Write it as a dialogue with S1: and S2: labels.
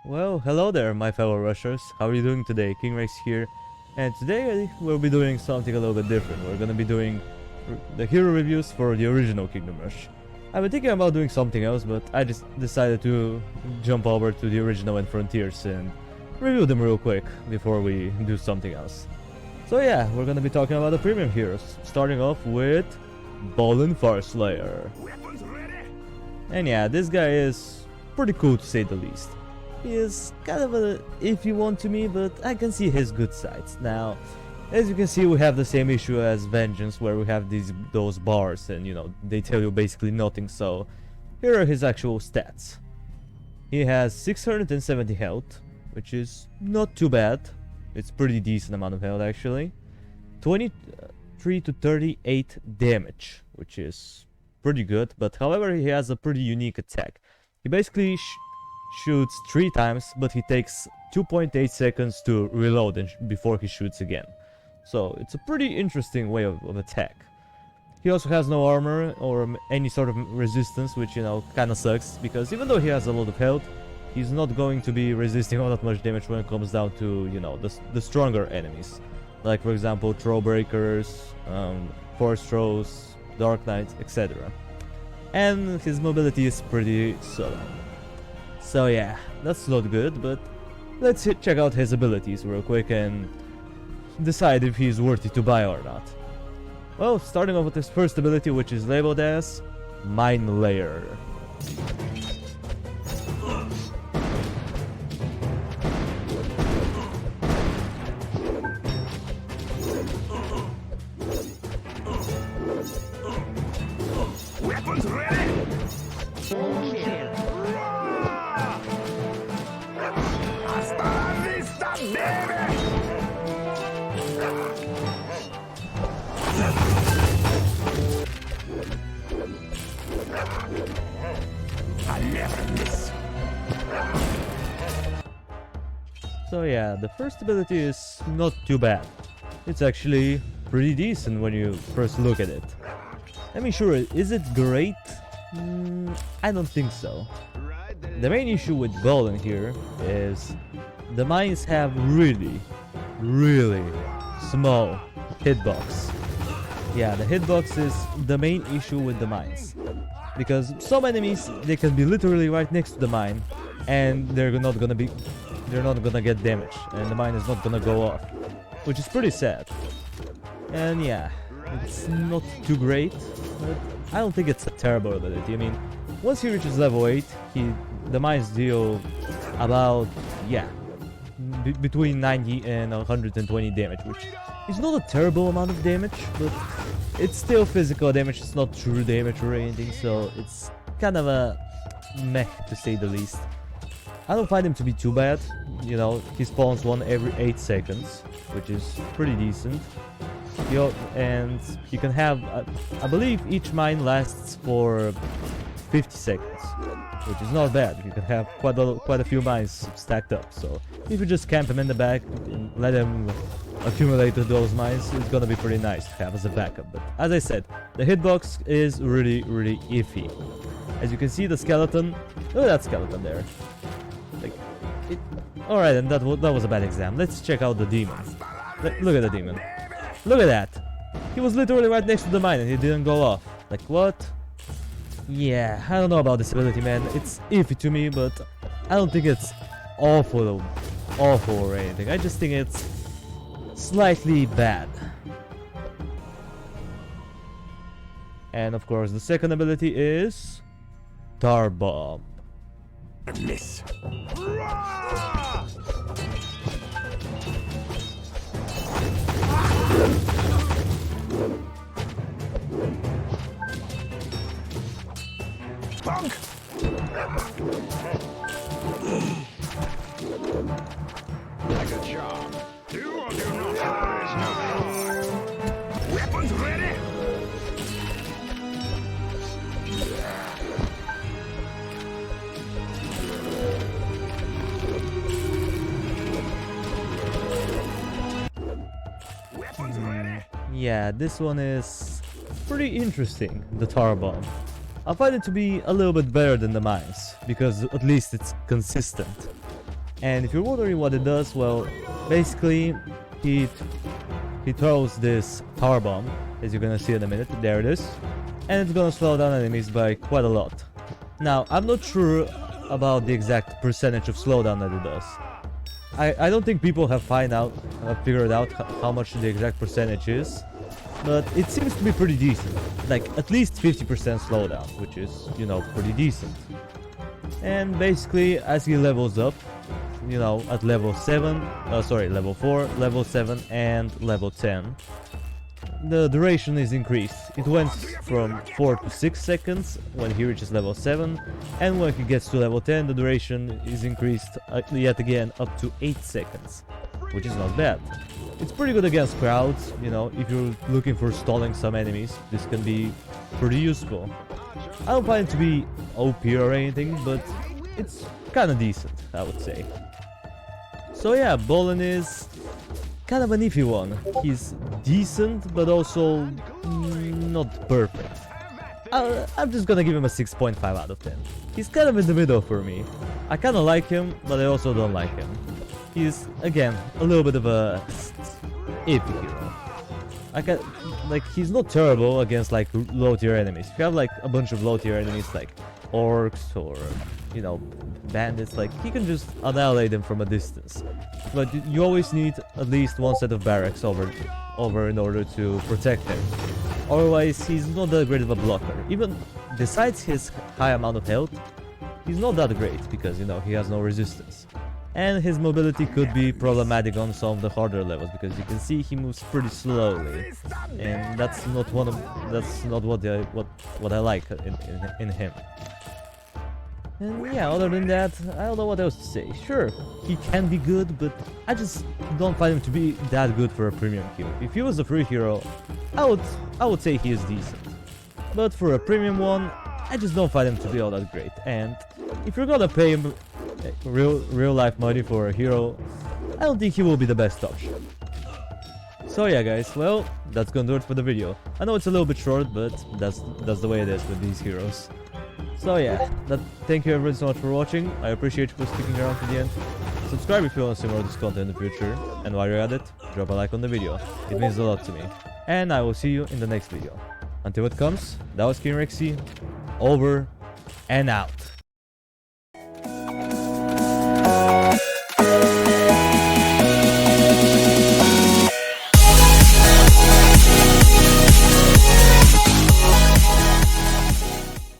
S1: Well, hello there, my fellow rushers. How are you doing today? King Rex here, and today we'll be doing something a little bit different. We're gonna be doing the hero reviews for the original Kingdom Rush. I've been thinking about doing something else, but I just decided to jump over to the original and Frontiers and review them real quick before we do something else. So yeah, we're gonna be talking about the premium heroes, starting off with Bolin Farslayer. And yeah, this guy is pretty cool to say the least. He is kind of a iffy one to me, but I can see his good sides. Now, as you can see, we have the same issue as Vengeance, where we have those bars, and you know, they tell you basically nothing. So here are his actual stats. He has 670 health, which is not too bad. It's pretty decent amount of health actually. 23 to 38 damage, which is pretty good. But however, he has a pretty unique attack. He basically shoots 3 times, but he takes 2.8 seconds to reload before he shoots again. So it's a pretty interesting way of attack. He also has no armor or any sort of resistance, which, you know, kind of sucks, because even though he has a lot of health, he's not going to be resisting all that much damage when it comes down to, you know, the stronger enemies. Like, for example, Throw Breakers, Force Throws, Dark Knight, etc. And his mobility is pretty solid. So yeah, that's not good, but let's check out his abilities real quick and decide if he's worthy to buy or not. Well, starting off with his first ability, which is labeled as Mind Layer.
S2: Weapons ready! Hasta la vista, baby! I never miss.
S1: So yeah, the first ability is not too bad. It's actually pretty decent when you first look at it. I mean, sure, is it great? I don't think so. The main issue with Bolin here is the mines have really small hitbox. Yeah, the hitbox is the main issue with the mines. Because some enemies, they can be literally right next to the mine and they're not gonna get damaged, and the mine is not gonna go off, which is pretty sad. And yeah, it's not too great, but I don't think it's a terrible ability. I mean, once he reaches level 8, the mines deal about, yeah, between 90 and 120 damage, which is not a terrible amount of damage, but it's still physical damage. It's not true damage or anything, so it's kind of a meh, to say the least. I don't find him to be too bad. You know, he spawns one every 8 seconds, which is pretty decent. And you can have, I believe each mine lasts for 50 seconds, which is not bad. You can have quite a few mines stacked up. So if you just camp him in the back and let him accumulate those mines, it's gonna be pretty nice to have as a backup. But as I said, the hitbox is really iffy. As you can see, the skeleton, look at that skeleton there. Like, alright, and that was a bad exam. Let's check out the demon. Look at the demon. Look at that. He was literally right next to the mine and he didn't go off. Like, what? Yeah, I don't know about this ability, man. It's iffy to me, but I don't think it's awful or anything. I just think it's slightly bad. And of course, the second ability is Tar Bomb.
S2: Miss. Punk! Like a charm. Do or do not. There is no far. Weapons ready? Weapons ready?
S1: Yeah, this one is pretty interesting, the Tar Bomb. I find it to be a little bit better than the mines, because at least it's consistent. And if you're wondering what it does, well, basically he throws this power bomb, as you're gonna see in a minute. There it is, and it's gonna slow down enemies by quite a lot. Now, I'm not sure about the exact percentage of slowdown that it does. I don't think people have figured out how much the exact percentage is, but it seems to be pretty decent. Like, at least 50% slowdown, which is, you know, pretty decent. And basically, as he levels up, you know, at level 4, level 7, and level 10, the duration is increased. It went from 4 to 6 seconds when he reaches level 7, and when he gets to level 10, the duration is increased yet again up to 8 seconds, which is not bad. It's pretty good against crowds, you know, if you're looking for stalling some enemies, this can be pretty useful. I don't find it to be OP or anything, but it's kinda decent, I would say. So yeah, Bolin is kind of an iffy one. He's decent, but also not perfect. I'm just gonna give him a 6.5 out of 10. He's kind of in the middle for me. I kind of like him, but I also don't like him. He's, again, a little bit of a iffy hero. He's not terrible against like low tier enemies. If you have like a bunch of low tier enemies like orcs or, you know, bandits, like he can just annihilate them from a distance. But you always need at least one set of barracks over in order to protect him. Otherwise, he's not that great of a blocker. Even besides his high amount of health, he's not that great because, you know, he has no resistance. And his mobility could be problematic on some of the harder levels because you can see he moves pretty slowly, and that's not what I like in him. And yeah, other than that, I don't know what else to say. Sure, he can be good, but I just don't find him to be that good for a premium hero. If he was a free hero, I would say he is decent. But for a premium one, I just don't find him to be all that great. And if you're gonna pay him real life money for a hero, I don't think he will be the best option. So yeah guys, well, that's gonna do it for the video. I know it's a little bit short, but that's the way it is with these heroes. So yeah, thank you everyone so much for watching. I appreciate you for sticking around to the end. Subscribe if you want to see more of this content in the future, and while you're at it, drop a like on the video. It means a lot to me. And I will see you in the next video. Until it comes, that was King Rexy, over and out.